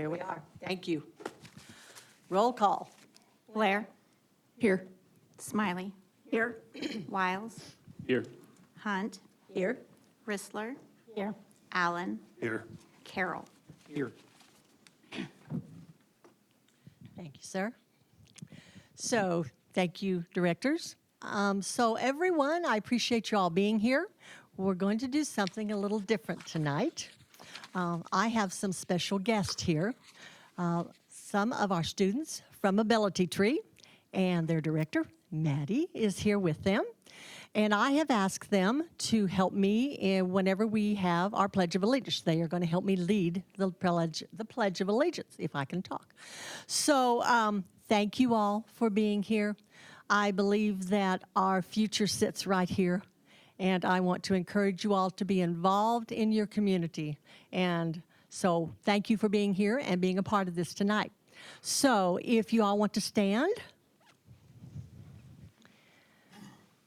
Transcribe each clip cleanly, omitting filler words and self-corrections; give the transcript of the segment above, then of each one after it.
There we are. Thank you. Roll call. Blair. Here. Smiley. Here. Wiles. Here. Hunt. Here. Rissler. Here. Allen. Here. Carroll. Here. Thank you, sir. So, thank you, directors. So everyone, I appreciate you all being here. We're going to do something a little different tonight. I have some special guests here. Some of our students from Ability Tree and their director, Maddie, is here with them. And I have asked them to help me whenever we have our Pledge of Allegiance. They are going to help me lead the Pledge of Allegiance, if I can talk. So thank you all for being here. I believe that our future sits right here, and I want to encourage you all to be involved in your community. And so thank you for being here and being a part of this tonight. So if you all want to stand,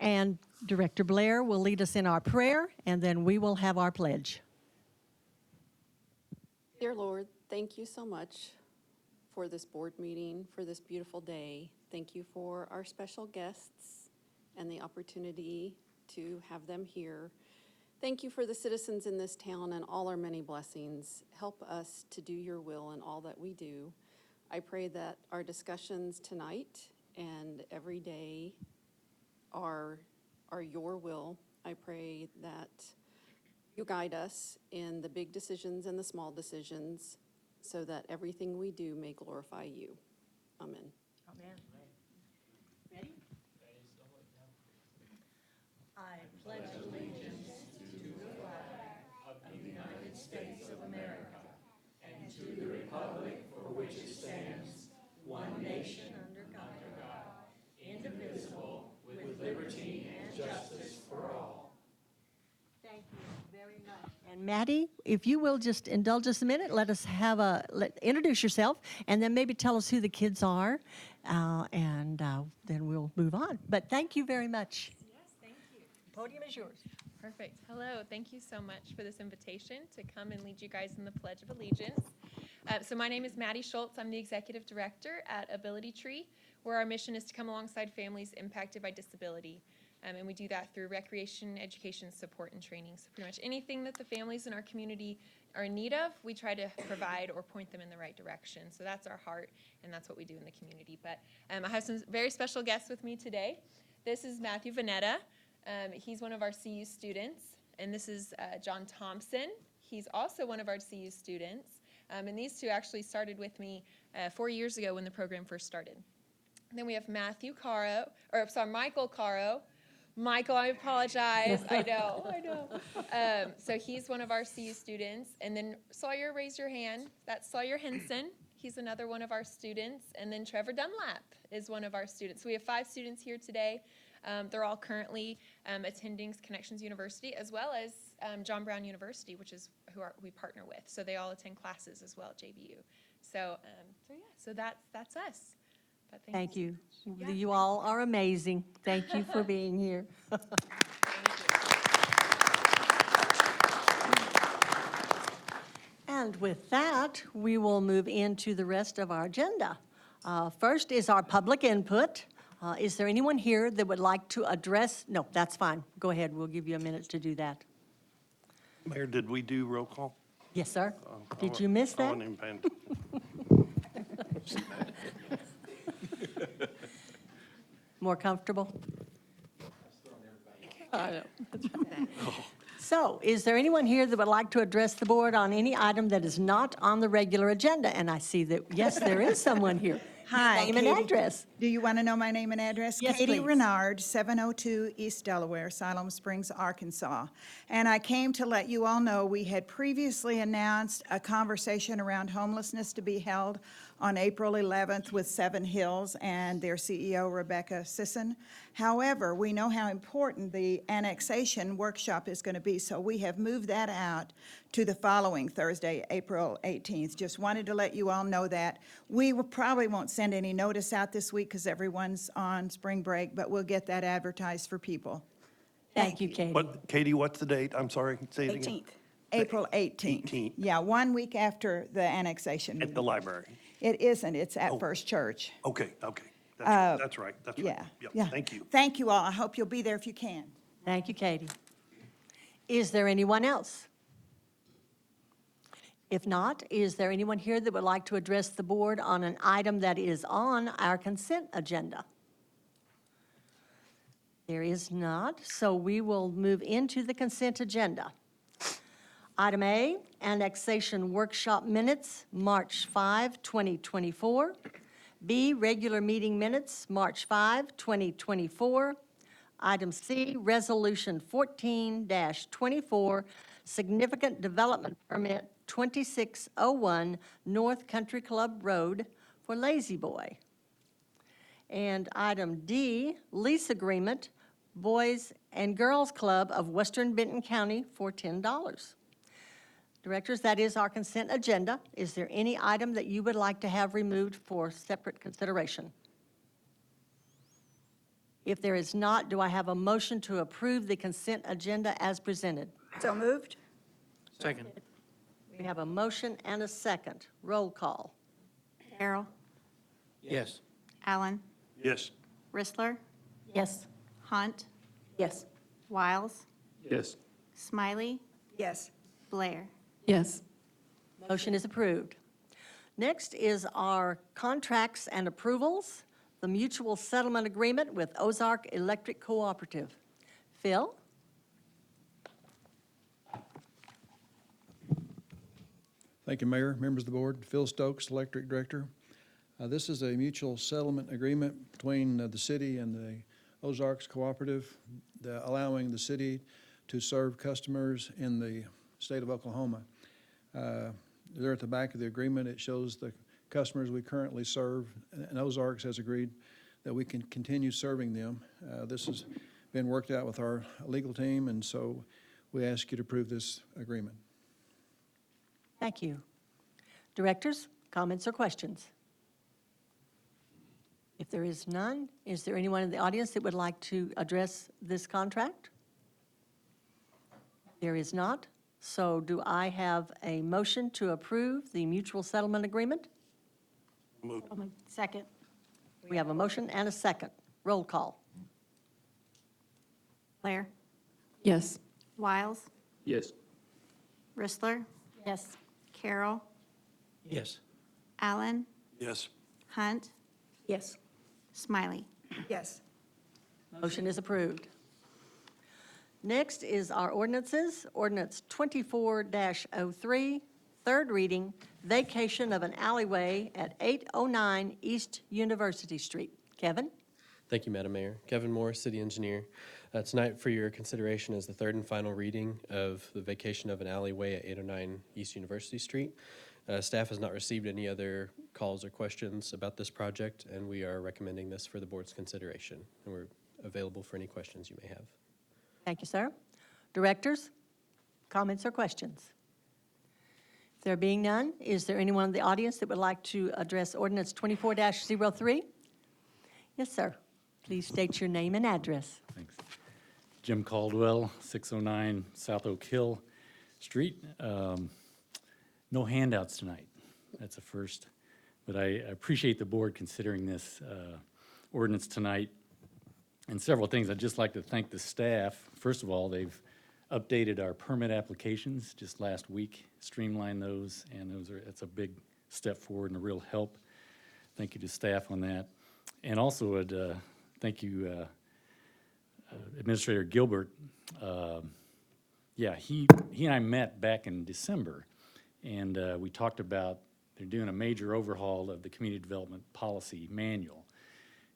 and Director Blair will lead us in our prayer, and then we will have our pledge. Dear Lord, thank you so much for this board meeting, for this beautiful day. Thank you for our special guests and the opportunity to have them here. Thank you for the citizens in this town and all our many blessings. Help us to do your will in all that we do. I pray that our discussions tonight and every day are your will. I pray that you guide us in the big decisions and the small decisions so that everything we do may glorify you. Amen. Amen. Ready? I pledge allegiance to the flag of the United States of America and to the republic for which it stands, one nation under God, indivisible, with liberty and justice for all. Thank you very much. And Maddie, if you will just indulge us a minute, let us have introduce yourself, and then maybe tell us who the kids are, and then we'll move on. But thank you very much. Yes, thank you. Podium is yours. Perfect. Hello. Thank you so much for this invitation to come and lead you guys in the Pledge of Allegiance. So my name is Maddie Schultz. I'm the Executive Director at Ability Tree, where our mission is to come alongside families impacted by disability. And we do that through recreation, education, support, and training. So pretty much anything that the families in our community are in need of, we try to provide or point them in the right direction. So that's our heart, and that's what we do in the community. But I have some very special guests with me today. This is Matthew Vanetta. He's one of our CU students, and this is John Thompson. He's also one of our CU students, and these two actually started with me 4 years ago when the program first started. And then we have Michael Caro. Michael, I apologize. I know. So he's one of our CU students, and then Sawyer, raise your hand. That's Sawyer Henson. He's another one of our students, and then Trevor Dunlap is one of our students. So we have 5 students here today. They're all currently attending Connections University, as well as John Brown University, which is we partner with. So they all attend classes as well at JBU. So that's us. But Thank you. Yeah, You all are amazing. Thank you for being here. And with that, we will move into the rest of our agenda. First is our public input. Is there anyone here that would like to address? No, that's fine. Go ahead. We'll give you a minute to do that. Mayor, did we do roll call? Yes, sir. Did you miss I that? wasn't even paying. More comfortable? So, is there anyone here that would like to address the board on any item that is not on the regular agenda? And I see that, yes, there is someone here. Hi, Name and Katie. address. Do you want to know my name and address? Yes, Katie please. Renard, 702 East Delaware, Siloam Springs, Arkansas. And I came to let you all know we had previously announced a conversation around homelessness to be held on April 11th with Seven Hills and their CEO, Rebecca Sisson. However, we know how important the annexation workshop is going to be, so we have moved that out to the following Thursday, April 18th. Just wanted to let you all know that. We probably won't send any notice out this week because everyone's on spring break, but we'll get that advertised for people. Thank you, Katie. Katie, what's the date? I'm sorry, say it again. 18th. April 18th. 18th. Yeah, 1 week after the annexation At the meeting. library. It isn't, it's at First Church. Okay, okay. That's right, that's right. Yeah, Yep, yeah. thank you. Thank you all. I hope you'll be there if you can. Thank you, Katie. Is there anyone else? If not, is there anyone here that would like to address the board on an item that is on our consent agenda? There is not, so we will move into the consent agenda. Item A, annexation workshop minutes, March 5, 2024. B, regular meeting minutes, March 5, 2024. Item C, resolution 14-24, significant development permit 2601 North Country Club Road for Lazy Boy. And item D, lease agreement, Boys and Girls Club of Western Benton County for $10. Directors, that is our consent agenda. Is there any item that you would like to have removed for separate consideration? If there is not, do I have a motion to approve the consent agenda as presented? So moved? Second. We have a motion and a second. Roll call. Carroll. Yes. Allen. Yes. Rissler. Yes. Hunt. Yes. Wiles. Yes. Smiley. Yes. Blair. Yes. Motion is approved. Next is our contracts and approvals, the mutual settlement agreement with Ozark Electric Cooperative. Phil? Thank you, Mayor, members of the board. Phil Stokes, Electric Director. This is a mutual settlement agreement between the city and the Ozarks Cooperative, allowing the city to serve customers in the state of Oklahoma. There at the back of the agreement, it shows the customers we currently serve, and Ozarks has agreed that we can continue serving them. This has been worked out with our legal team, and so we ask you to approve this agreement. Thank you. Directors, comments or questions? If there is none, is there anyone in the audience that would like to address this contract? There is not. So do I have a motion to approve the mutual settlement agreement? Move. Second. We have a motion and a second. Roll call. Blair. Yes. Wiles. Yes. Rissler. Yes. Carroll. Yes. Allen. Yes. Hunt. Yes. Smiley. Yes. Motion is approved. Next is our ordinances. Ordinance 24-03, third reading, vacation of an alleyway at 809 East University Street. Kevin? Thank you, Madam Mayor. Kevin Moore, City Engineer. Tonight for your consideration is the third and final reading of the vacation of an alleyway at 809 East University Street. Staff has not received any other calls or questions about this project, and we are recommending this for the board's consideration. And we're available for any questions you may have. Thank you, sir. Directors, comments or questions? If there being none, is there anyone in the audience that would like to address ordinance 24-03? Yes, sir. Please state your name and address. Thanks. Jim Caldwell, 609 South Oak Hill Street. No handouts tonight. That's a first. But I appreciate the board considering this ordinance tonight. And several things. I'd just like to thank the staff. First of all, they've updated our permit applications just last week, streamlined those, and that's a big step forward and a real help. Thank you to staff on that. And also, thank you, Administrator Gilbert. Yeah, he and I met back in December, and we talked about they're doing a major overhaul of the Community Development Policy Manual.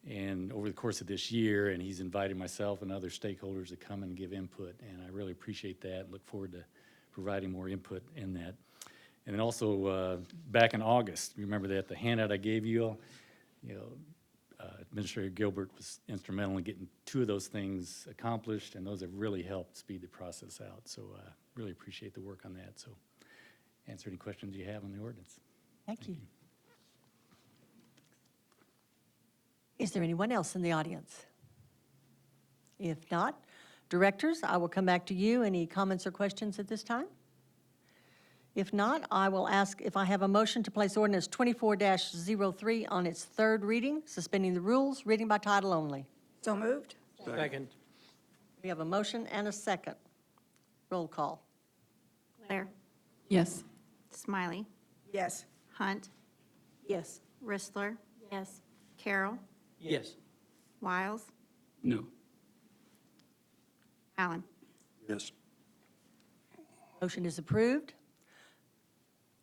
And over the course of this year, and he's invited myself and other stakeholders to come and give input, and I really appreciate that and look forward to providing more input in that. And then also, back in August, remember that the handout I gave you, Administrator Gilbert was instrumental in getting 2 of those things accomplished, and those have really helped speed the process out. So really appreciate the work on that. So answer any questions you have on the ordinance. Thank you. Is there anyone else in the audience? If not, directors, I will come back to you. Any comments or questions at this time? If not, I will ask if I have a motion to place ordinance 24-03 on its third reading, suspending the rules, reading by title only. So moved? Second. We have a motion and a second. Roll call. Blair, Yes. Smiley, Yes. Hunt, Yes. Ristler. Yes. Carroll, Yes. Wiles, No. Allen. Yes. Motion is approved.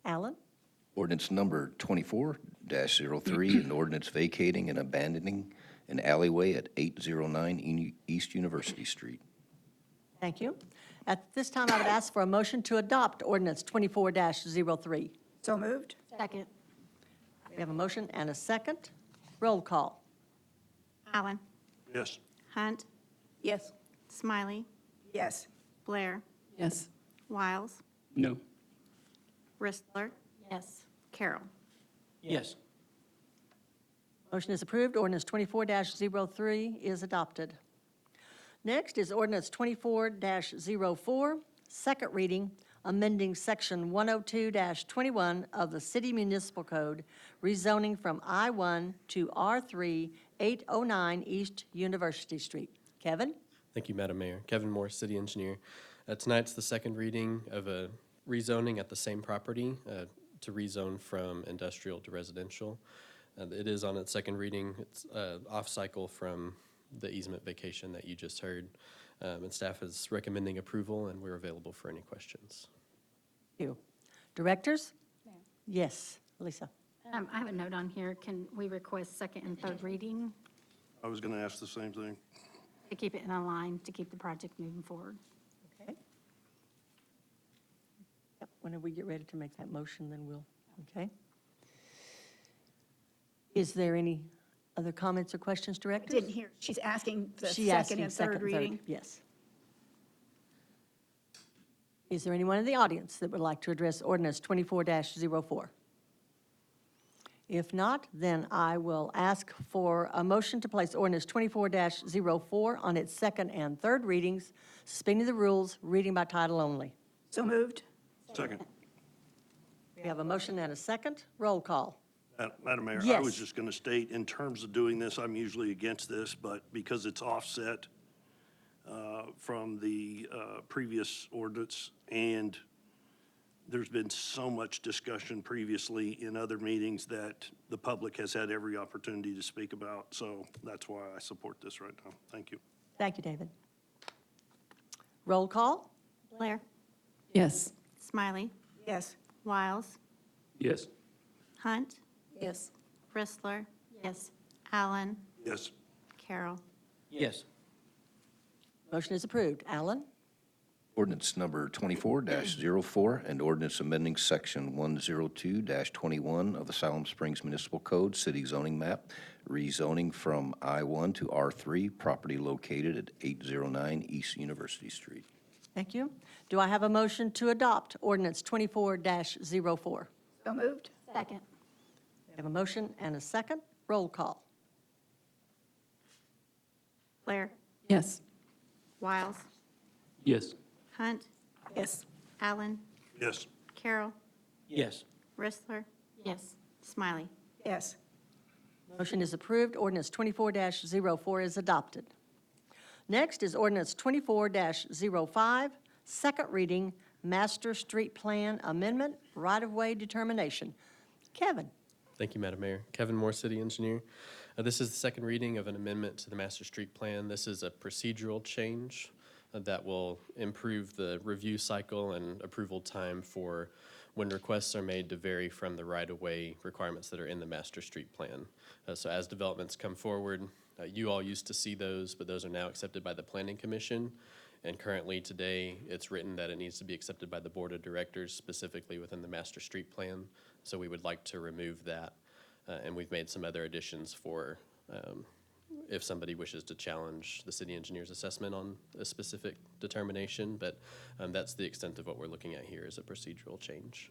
Alan? Ordinance number 24-03, an ordinance vacating and abandoning an alleyway at 809 East University Street. Thank you. At this time, I would ask for a motion to adopt ordinance 24-03. So moved? Second. We have a motion and a second. Roll call. Allen, Yes. Hunt, Yes. Smiley, Yes. Blair, Yes. Wiles, No. Ristler. Yes. Carroll. Yes. Motion is approved. Ordinance 24-03 is adopted. Next is ordinance 24-04, second reading, amending section 102-21 of the City Municipal Code, rezoning from I-1 to R3, 809 East University Street. Kevin? Thank you, Madam Mayor. Kevin Moore, City Engineer. Tonight's the second reading of a rezoning at the same property to rezone from industrial to residential. It is on its second reading. It's off cycle from the easement vacation that you just heard. And staff is recommending approval, and we're available for any questions. Thank you. Directors? Yes, Lisa. I have a note on here. Can we request second and third reading I was going to ask the same thing. to keep it in a line, to keep the project moving forward? Okay. Yep, whenever we get ready to make that motion, then we'll, okay. Is there any other comments or questions, directors? Didn't hear, she's asking the She asked second you and third reading. Yes. Is there anyone in the audience that would like to address ordinance 24-04? If not, then I will ask for a motion to place ordinance 24-04 on its second and third readings, suspending the rules, reading by title only. So moved? Second. We have a motion and a second. Roll call. Madam Mayor, I Yes. was just going to state, in terms of doing this, I'm usually against this, but because it's offset from the previous ordinance, and there's been so much discussion previously in other meetings that the public has had every opportunity to speak about, so that's why I support this right now. Thank you. Thank you, David. Roll call. Blair, Yes. Smiley, Yes. Wiles, Yes. Hunt, Yes. Ristler. Yes. Allen, Yes. Carroll. Yes. Motion is approved. Alan? Ordinance number 24-04, and ordinance amending section 102-21 of the Siloam Springs Municipal Code, City Zoning Map, rezoning from I-1 to R3, property located at 809 East University Street. Thank you. Do I have a motion to adopt ordinance 24-04? So moved? Second. We have a motion and a second. Roll call. Blair, Yes. Wiles, Yes. Hunt, Yes. Allen, Yes. Carroll, Yes. Ristler. Yes. Smiley. Yes. Motion is approved. Ordinance 24-04 is adopted. Next is ordinance 24-05, second reading, Master Street Plan Amendment, right-of-way determination. Kevin? Thank you, Madam Mayor. Kevin Moore, City Engineer. This is the second reading of an amendment to the Master Street Plan. This is a procedural change that will improve the review cycle and approval time for when requests are made to vary from the right-of-way requirements that are in the Master Street Plan. So as developments come forward, you all used to see those, but those are now accepted by the Planning Commission. And currently today, it's written that it needs to be accepted by the Board of Directors, specifically within the Master Street Plan. So we would like to remove that. And we've made some other additions for if somebody wishes to challenge the city engineer's assessment on a specific determination. But that's the extent of what we're looking at here is a procedural change.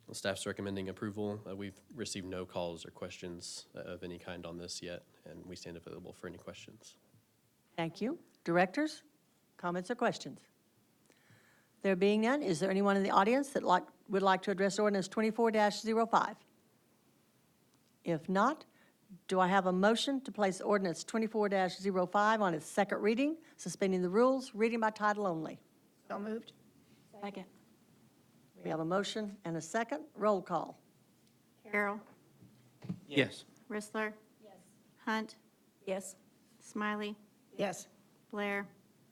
Well, staff's recommending approval. We've received no calls or questions of any kind on this yet, and we stand available for any questions. Thank you. Directors, comments or questions? There being none, is there anyone in the audience that would like to address ordinance 24-05? If not, do I have a motion to place ordinance 24-05 on its second reading, suspending the rules, reading by title only? So moved. Second. We have a motion and a second. Roll call. Carroll. Yes. Rissler. Yes. Hunt. Yes. Smiley. Yes. Blair.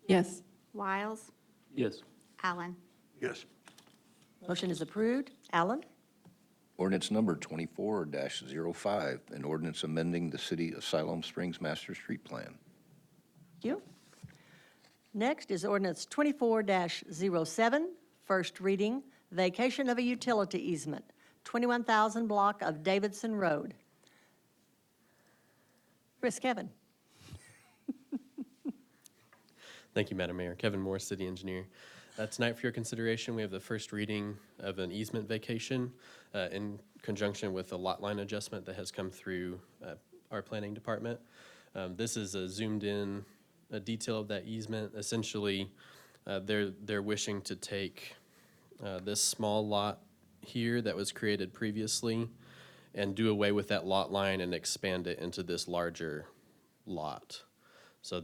Yes. Wiles. Yes. Allen. Yes. Motion is approved. Alan? Ordinance number 24-05, an ordinance amending the City of Siloam Springs Master Street Plan. Thank you. Next is ordinance 24-07, first reading, vacation of a utility easement, 21,000 block of Davidson Road. Chris, Kevin. Thank you, Madam Mayor. Kevin Moore, City Engineer. Tonight for your consideration, we have the first reading of an easement vacation in conjunction with a lot line adjustment that has come through our planning department. This is a zoomed-in detail of that easement. Essentially, they're wishing to take this small lot here that was created previously and do away with that lot line and expand it into this larger lot. So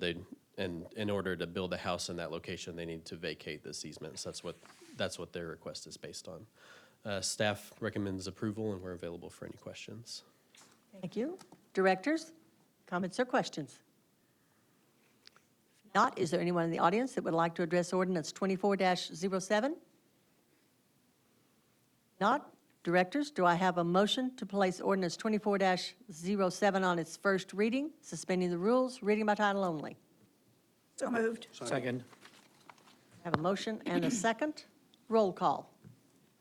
and in order to build a house in that location, they need to vacate this easement. So that's what their request is based on. Staff recommends approval, and we're available for any questions. Thank you. Directors, comments or questions? If not, is there anyone in the audience that would like to address ordinance 24-07? Not. Directors, do I have a motion to place ordinance 24-07 on its first reading, suspending the rules, reading by title only? So moved. Second. I have a motion and a second. Roll call.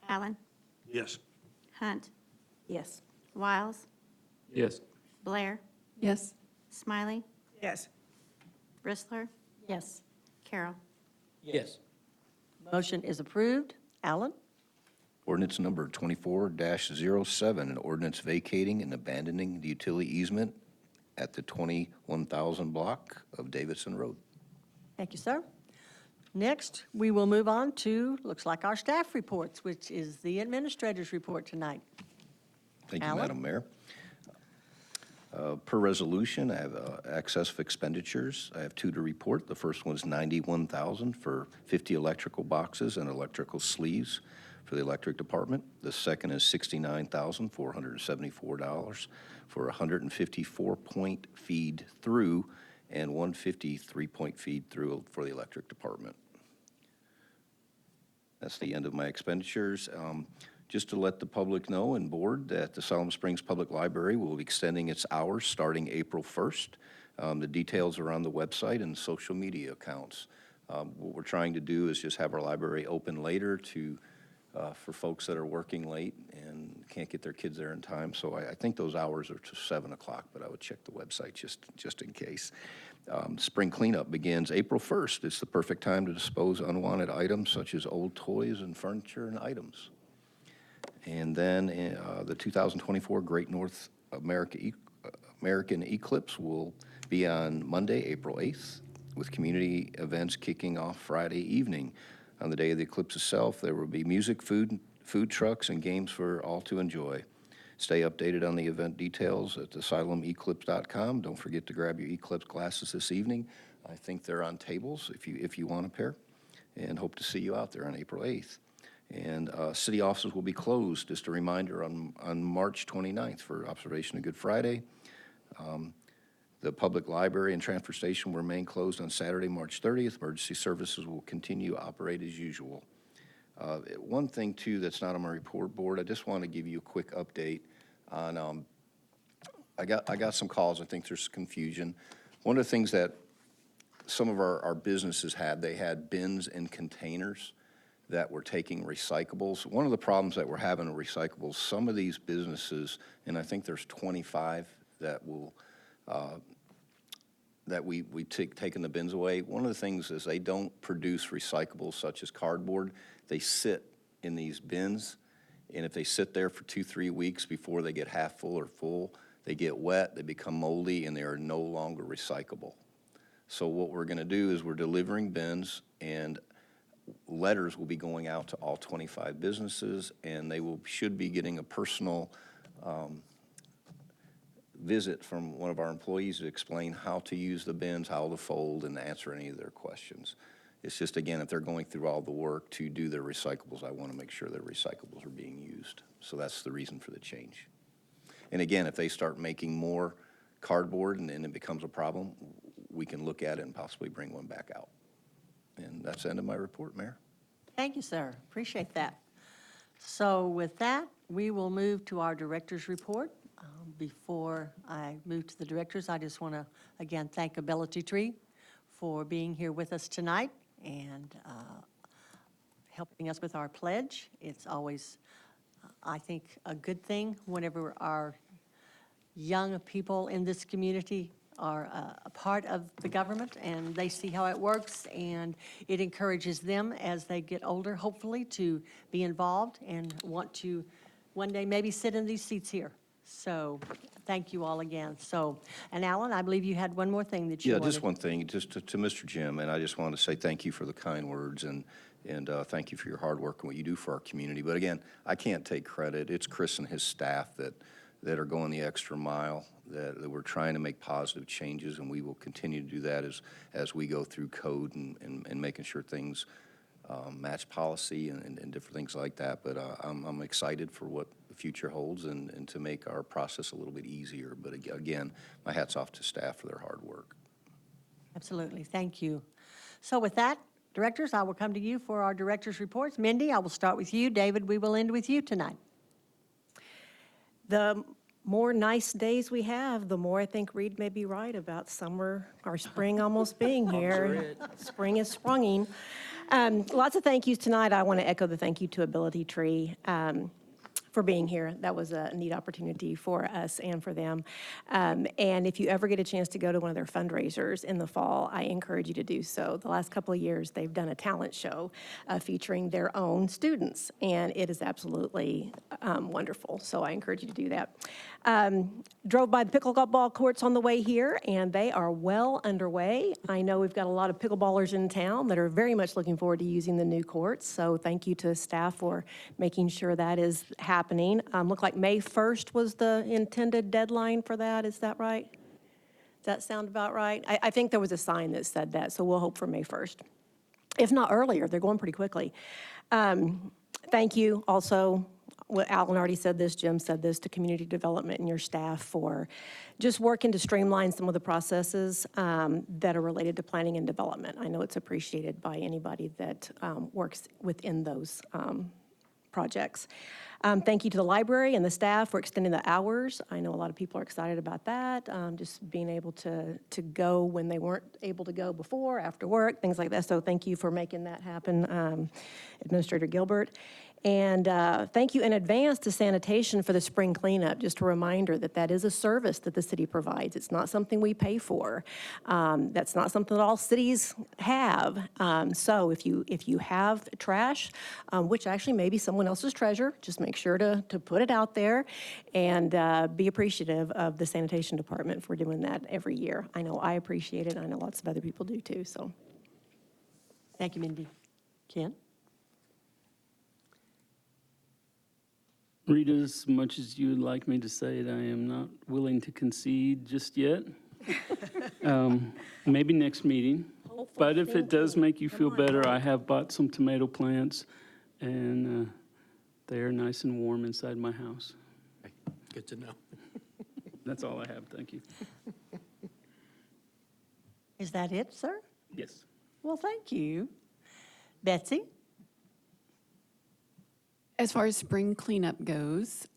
Allen. Yes. Hunt. Yes. Wiles. Yes. Blair. Yes. Smiley. Yes. Rissler. Yes. Carroll. Yes. Motion is approved. Alan? Ordinance number 24-07, an ordinance vacating and abandoning the utility easement at the 21,000 block of Davidson Road. Thank you, sir. Next, we will move on to, looks like our staff reports, which is the administrator's report tonight. Thank you, Alan? Madam Mayor. Per resolution, I have excess of expenditures. I have two to report. The first one is $91,000 for 50 electrical boxes and electrical sleeves for the electric department. The second is $69,474 for 154-point feed through and 153-point feed through for the electric department. That's the end of my expenditures. Just to let the public know and board that the Siloam Springs Public Library will be extending its hours starting April 1st. The details are on the website and social media accounts. What we're trying to do is just have our library open later for folks that are working late and can't get their kids there in time. So I think those hours are to 7 o'clock, but I would check the website just in case. Spring cleanup begins April 1st. It's the perfect time to dispose of unwanted items such as old toys and furniture and items. And then the 2024 Great North American Eclipse will be on Monday, April 8th, with community events kicking off Friday evening. On the day of the eclipse itself, there will be music, food trucks, and games for all to enjoy. Stay updated on the event details at theSiloamEclipse.com. Don't forget to grab your Eclipse glasses this evening. I think they're on tables if you want a pair, and hope to see you out there on April 8th. And city offices will be closed, just a reminder, on March 29th for observation of Good Friday. The public library and transfer station will remain closed on Saturday, March 30th. Emergency services will continue to operate as usual. One thing, too, that's not on my report board, I just want to give you a quick update on, I got some calls. I think there's confusion. One of the things that some of our businesses had, they had bins and containers that were taking recyclables. One of the problems that we're having with recyclables, some of these businesses, and I think there's 25 that will, that we've taken the bins away. One of the things is they don't produce recyclables such as cardboard. They sit in these bins, and if they sit there for 2-3 weeks before they get half full or full, they get wet, they become moldy, and they are no longer recyclable. So what we're gonna do is we're delivering bins, and letters will be going out to all 25 businesses, and they should be getting a personal visit from one of our employees to explain how to use the bins, how to fold, and answer any of their questions. It's just, again, if they're going through all the work to do their recyclables, I want to make sure their recyclables are being used. So that's the reason for the change. And again, if they start making more cardboard and it becomes a problem, we can look at it and possibly bring one back out. And that's the end of my report, Mayor. Thank you, sir. Appreciate that. So with that, we will move to our director's report. Before I move to the directors, I just want to, again, thank Ability Tree for being here with us tonight and helping us with our pledge. It's always, I think, a good thing whenever our young people in this community are a part of the government and they see how it works, and it encourages them as they get older, hopefully, to be involved and want to one day maybe sit in these seats here. So thank you all again. So, and Alan, I believe you had one more thing that you wanted. Yeah, just one thing, just to Mr. Jim, and I just wanted to say thank you for the kind words and thank you for your hard work and what you do for our community. But again, I can't take credit. It's Chris and his staff that are going the extra mile, that we're trying to make positive changes, and we will continue to do that as we go through code and making sure things match policy and different things like that. But I'm excited for what the future holds and to make our process a little bit easier. But again, my hat's off to staff for their hard work. Absolutely. Thank you. So with that, directors, I will come to you for our directors' reports. Mindy, I will start with you. David, we will end with you tonight. The more nice days we have, the more I think Reed may be right about summer or spring almost being here. Spring is sprunging. Lots of thank yous tonight. I want to echo the thank you to Ability Tree for being here. That was a neat opportunity for us and for them. And if you ever get a chance to go to one of their fundraisers in the fall, I encourage you to do so. The last couple of years, they've done a talent show featuring their own students, and it is absolutely wonderful. So I encourage you to do that. Drove by the pickleball courts on the way here, and they are well underway. I know we've got a lot of pickleballers in town that are very much looking forward to using the new courts. So thank you to staff for making sure that is happening. Looked like May 1st was the intended deadline for that. Is that right? Does that sound about right? I think there was a sign that said that, so we'll hope for May 1st. If not earlier, they're going pretty quickly. Thank you also. What Alan already said this, Jim said this, to community development and your staff for just working to streamline some of the processes that are related to planning and development. I know it's appreciated by anybody that works within those projects. Thank you to the library and the staff for extending the hours. I know a lot of people are excited about that, just being able to go when they weren't able to go before, after work, things like that. So thank you for making that happen, Administrator Gilbert. And thank you in advance to sanitation for the spring cleanup. Just a reminder that that is a service that the city provides. It's not something we pay for. That's not something that all cities have. So if you have trash, which actually may be someone else's treasure, just make sure to put it out there and be appreciative of the sanitation department for doing that every year. I know I appreciate it. I know lots of other people do too. So, Thank you, Mindy. Ken? Rita, as much as you'd like me to say it, I am not willing to concede just yet. Maybe next meeting. But if it does make you feel better, I have bought some tomato plants, and they are nice and warm inside my house. Good to know. That's all I have. Thank you. Is that it, sir? Yes. Well, thank you. Betsy? As far as spring cleanup goes,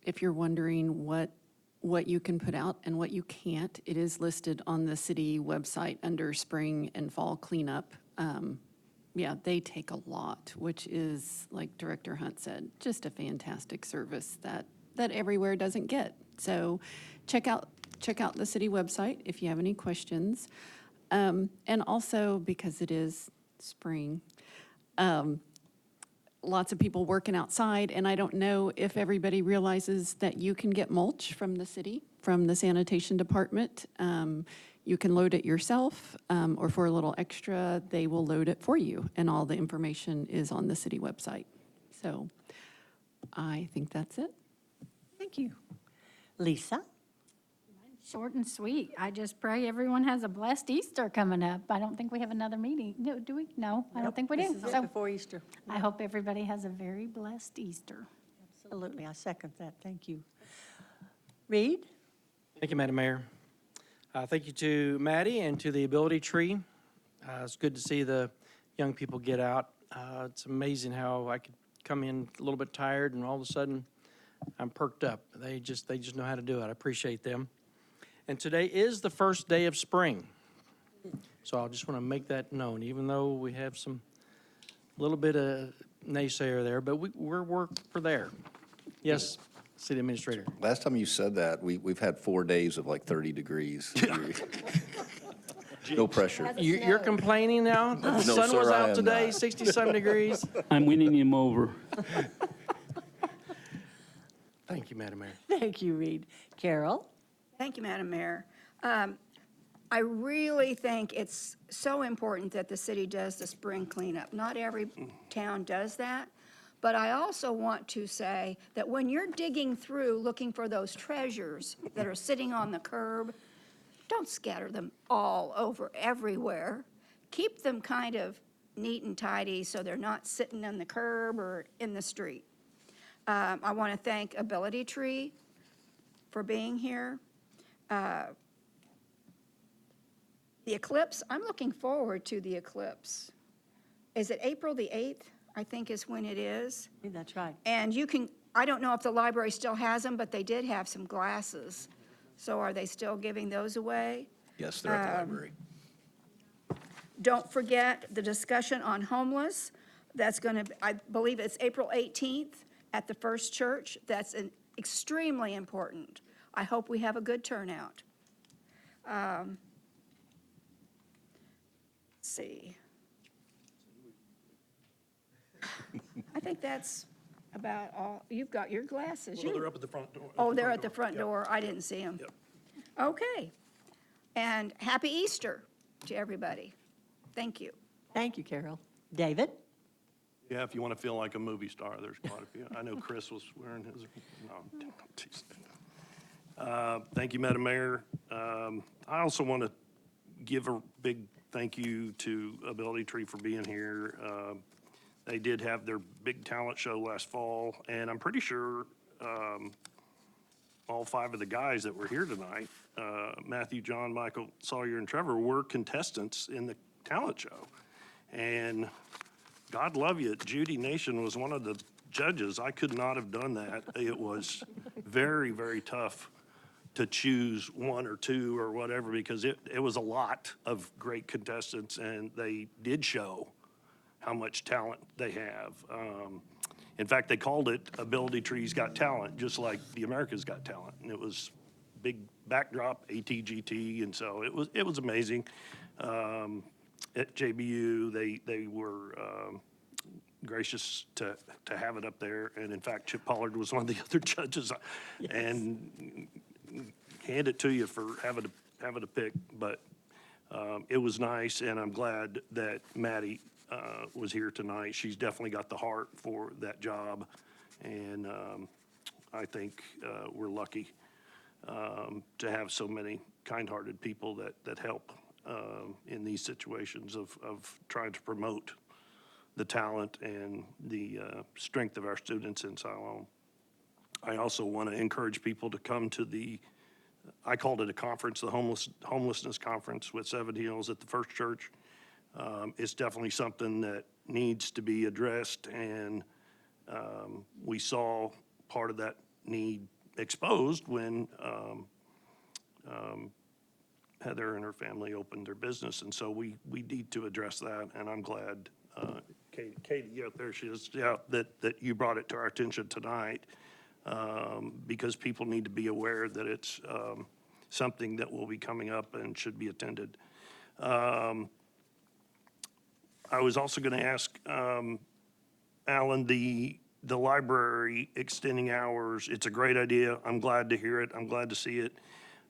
if you're wondering what you can put out and what you can't, it is listed on the city website under spring and fall cleanup. Yeah, they take a lot, which is, like Director Hunt said, just a fantastic service that everywhere doesn't get. So check out the city website if you have any questions. And also, because it is spring, lots of people working outside, and I don't know if everybody realizes that you can get mulch from the city, from the sanitation department. You can load it yourself, or for a little extra, they will load it for you, and all the information is on the city website. So I think that's it. Thank you. Lisa? Short and sweet. I just pray everyone has a blessed Easter coming up. I don't think we have another meeting. No, do we? No, I don't think we do. This is So before Easter. I hope everybody has a very blessed Easter. Absolutely, I second that. Thank you. Reed? Thank you, Madam Mayor. Thank you to Maddie and to the Ability Tree. It's good to see the young people get out. It's amazing how I could come in a little bit tired and all of a sudden I'm perked up. They just know how to do it. I appreciate them. And today is the first day of spring. So I just want to make that known, even though we have some little bit of naysayer there, but we're there. Yes, City Administrator. Last time you said that, we've had 4 days of like 30 degrees. No pressure. You're complaining now? The No, sun was sir, I out am today, not. 60-some degrees. I'm winning him over. Thank you, Madam Mayor. Thank you, Reed. Carol? Thank you, Madam Mayor. I really think it's so important that the city does the spring cleanup. Not every town does that. But I also want to say that when you're digging through looking for those treasures that are sitting on the curb, don't scatter them all over everywhere. Keep them kind of neat and tidy so they're not sitting on the curb or in the street. I want to thank Ability Tree for being here. The eclipse, I'm looking forward to the eclipse. Is it April the 8th? I think is when it is. I think that's right. And you can, I don't know if the library still has them, but they did have some glasses. So are they still giving those away? Yes, they're at the library. Don't forget the discussion on homeless. That's going to, I believe it's April 18th at the First Church. That's extremely important. I hope we have a good turnout. Let's see. I think that's about all. You've got your glasses. Well, they're up at the front door. Oh, they're at the front door. I didn't see them. Yep. Okay. And happy Easter to everybody. Thank you. Thank you, Carol. David? Yeah, if you want to feel like a movie star, there's quite a few. I know Chris was wearing his, no, geez. Thank you, Madam Mayor. I also want to give a big thank you to Ability Tree for being here. They did have their big talent show last fall, and I'm pretty sure all 5 of the guys that were here tonight, Matthew, John, Michael, Sawyer, and Trevor, were contestants in the talent show. And God love you, Judy Nation was one of the judges. I could not have done that. It was very, very tough to choose 1 or 2 or whatever, because it was a lot of great contestants, and they did show how much talent they have. In fact, they called it Ability Tree's Got Talent, just like the America's Got Talent. And it was big backdrop, ATGT, and so it was amazing. At JBU, they were gracious to have it up there. And in fact, Chip Pollard was one of the other judges. Yes. And hand it to you for having to pick, but it was nice, and I'm glad that Maddie was here tonight. She's definitely got the heart for that job, and I think we're lucky to have so many kind-hearted people that help in these situations of trying to promote the talent and the strength of our students in Siloam. I also want to encourage people to come to I called it a conference, the homelessness conference with Seven Hills at the First Church. It's definitely something that needs to be addressed, and we saw part of that need exposed when Heather and her family opened their business, and so we need to address that, and I'm glad, Katie, yeah, there she is, yeah, that you brought it to our attention tonight, because people need to be aware that it's something that will be coming up and should be attended. I was also going to ask Alan, the library extending hours, it's a great idea. I'm glad to hear it. I'm glad to see it.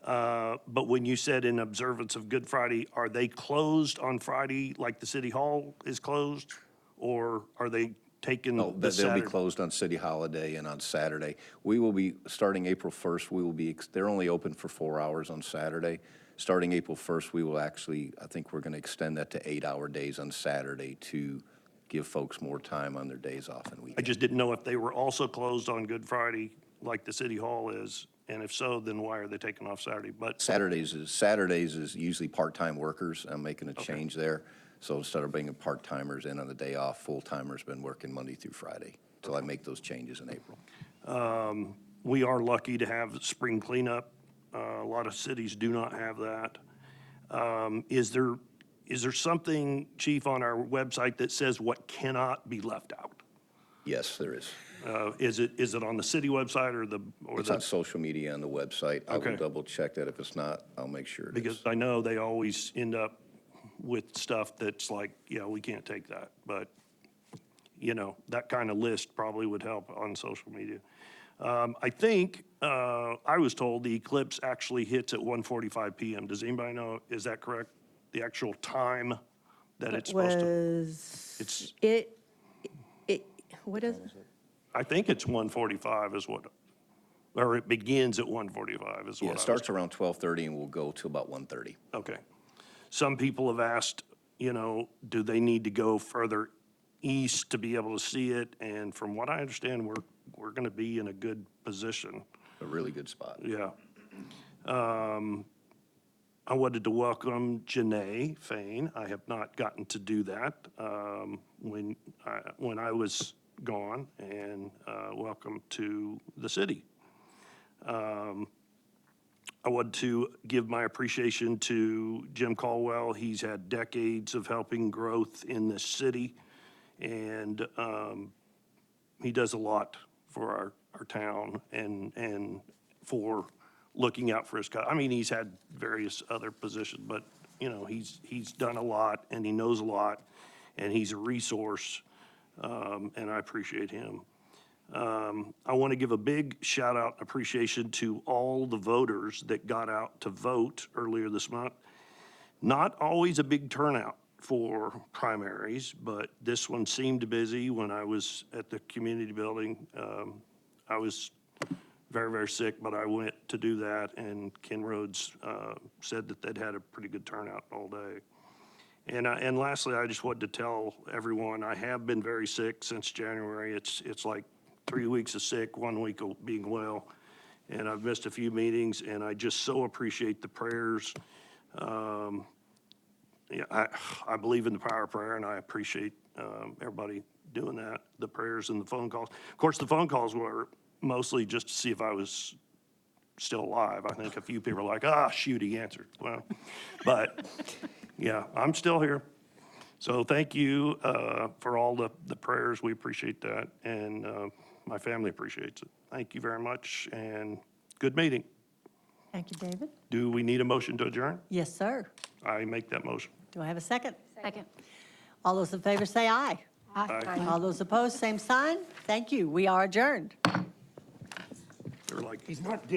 But when you said in observance of Good Friday, are they closed on Friday like the city hall is closed? Or are they taking No, the they'll be Saturday? closed on city holiday and on Saturday. We will be, starting April 1st, we will be, they're only open for 4 hours on Saturday. Starting April 1st, we will actually, I think we're going to extend that to 8-hour days on Saturday to give folks more time on their days off and I weekends. just didn't know if they were also closed on Good Friday like the city hall is. And if so, then why are they taking off Saturday? But Saturdays is usually part-time workers. I'm making a change there. So instead of bringing part-timers in on the day off, full-timers been working Monday through Friday till I make those changes in April. we are lucky to have spring cleanup. A lot of cities do not have that. Is there something, Chief, on our website that says what cannot be left out? Yes, there is. Is it on the city website or It's on social media on the website. I Okay. will double-check that. If it's not, I'll make sure it is. Because I know they always end up with stuff that's like, yeah, we can't take that. But, you know, that kind of list probably would help on social media. I think, I was told the eclipse actually hits at 1:45 PM. Does anybody know, is that correct? The actual time that it's supposed to? It's, What is it? I think it's 1:45 is what, or it begins at 1:45 is what Yeah, I it was starts around 12:30 and will go to about 1:30. Okay. Some people have asked, you know, do they need to go further east to be able to see it? And from what I understand, we're going to be in a good position. A really good spot. Yeah. I wanted to welcome Janae Fain. I have not gotten to do that when I was gone, and welcome to the city. I want to give my appreciation to Jim Caldwell. He's had decades of helping growth in this city, and he does a lot for our town and for looking out for his, I mean, he's had various other positions, but, you know, he's done a lot, and he knows a lot, and he's a resource, and I appreciate him. I want to give a big shout out and appreciation to all the voters that got out to vote earlier this month. Not always a big turnout for primaries, but this one seemed busy when I was at the community building. I was very, very sick, but I went to do that, and Ken Rhodes said that they'd had a pretty good turnout all day. And lastly, I just wanted to tell everyone, I have been very sick since January. It's like 3 weeks of sick, 1 week of being well, and I've missed a few meetings, and I just so appreciate the prayers. Yeah, I believe in the power of prayer, and I appreciate everybody doing that, the prayers and the phone calls. Of course, the phone calls were mostly just to see if I was still alive. I think a few people were like, shoot, he answered. Well, but, yeah, I'm still here. So thank you for all the prayers. We appreciate that, and my family appreciates it. Thank you very much, and good meeting. Thank you, David. Do we need a motion to adjourn? Yes, sir. I make that motion. Do I have a second? Second. All those in favor say aye. Aye. All those opposed, same sign. Thank you. We are adjourned. They're like, he's not dead.